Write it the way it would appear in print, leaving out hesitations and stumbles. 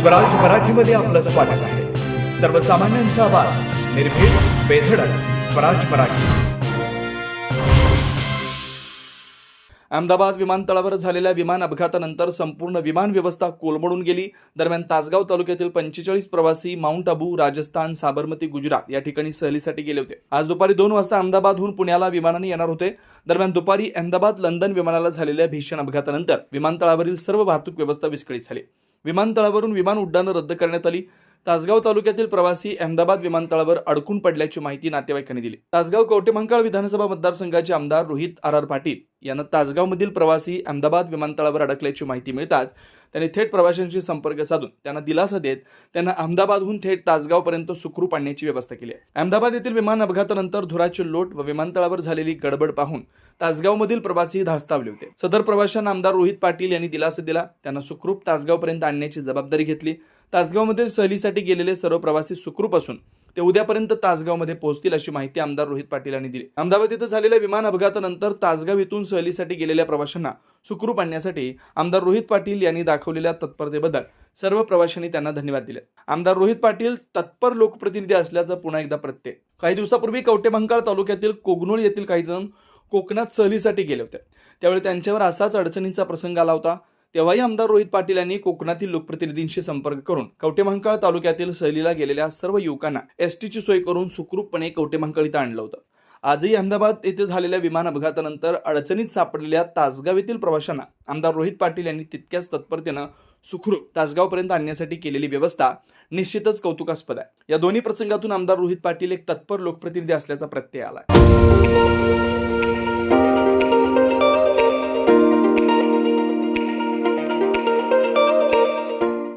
स्वराज मराठीमध्ये आपलं स्वागत आहे. सर्वसामान्यांचा आवाज, निर्भीड, बेधडक, स्वराज मराठी. अहमदाबाद विमानतळावर झालेल्या विमान अपघातानंतर संपूर्ण विमान व्यवस्था कोलमडून गेली. दरम्यान तासगाव तालुक्यातील 45 प्रवासी माउंट आबू, राजस्थान, साबरमती, गुजरात या ठिकाणी सहलीसाठी गेले होते. आज दुपारी 2 वाजता अहमदाबादहून पुण्याला विमानाने येणार होते. दरम्यान दुपारी अहमदाबाद लंडन विमानाला झालेल्या भीषण अपघातानंतर विमानतळावरील सर्व वाहतूक व्यवस्था विस्कळीत झाली. विमानतळावरून विमान उड्डाणं रद्द करण्यात आली. तासगाव तालुक्यातील प्रवासी अहमदाबाद विमानतळावर अडकून पडल्याची माहिती नातेवाईकांनी दिली. तासगाव कवठेमहांकाळ विधानसभा मतदारसंघाचे आमदार रोहित आर पाटील यांना तासगावमधील प्रवासी अहमदाबाद विमानतळावर अडकल्याची माहिती मिळताच त्यांनी थेट प्रवाशांशी संपर्क साधून त्यांना दिलासा देत त्यांना अहमदाबादहून थेट तासगावपर्यंत सुखरूप आणण्याची व्यवस्था केली आहे. अहमदाबाद येथील विमान अपघातानंतर धुराचे लोट व विमानतळावर झालेली गडबड पाहून तासगावमधील प्रवासी धास्तावले होते. सदर प्रवाशांना आमदार रोहित पाटील यांनी दिलासा दिला. त्यांना सुखरूप तासगावपर्यंत आणण्याची जबाबदारी घेतली. तासगावमध्ये सहलीसाठी गेलेले सर्व प्रवासी सुखरूप असून ते उद्यापर्यंत तासगावमध्ये पोहोचतील अशी माहिती आमदार रोहित पाटील यांनी दिली. अहमदाबाद येथे झालेल्या विमान अपघातानंतर तासगाव येथून सहलीसाठी गेलेल्या प्रवाशांना सुखरूप आणण्यासाठी आमदार रोहित पाटील यांनी दाखवलेल्या तत्परतेबद्दल सर्व प्रवाशांनी त्यांना धन्यवाद दिले. आमदार रोहित पाटील तत्पर लोकप्रतिनिधी असल्याचं पुन्हा एकदा प्रत्यय. काही दिवसापूर्वी कवठेमहांकाळ तालुक्यातील कोगनोळ येथील काही जण कोकणात सहलीसाठी गेले होते. त्यावेळी त्यांच्यावर असाच अडचणींचा प्रसंग आला होता. तेव्हाही आमदार रोहित पाटील यांनी कोकणातील लोकप्रतिनिधींशी संपर्क करून कवठेमहांकाळ तालुक्यातील सहलीला गेलेल्या सर्व युवकांना एसटीची सोय करून सुखरूपपणे कवठेमहांकाळ इथं आणलं होतं. आजही अहमदाबाद येथे झालेल्या विमान अपघातानंतर अडचणीत सापडलेल्या तासगाव येथील प्रवाशांना आमदार रोहित पाटील यांनी तितक्याच तत्परतेनं सुखरूप तासगावपर्यंत आणण्यासाठी केलेली व्यवस्था निश्चितच कौतुकास्पद आहे. या दोन्ही प्रसंगातून आमदार रोहित पाटील एक तत्पर लोकप्रतिनिधी असल्याचा प्रत्यय आला.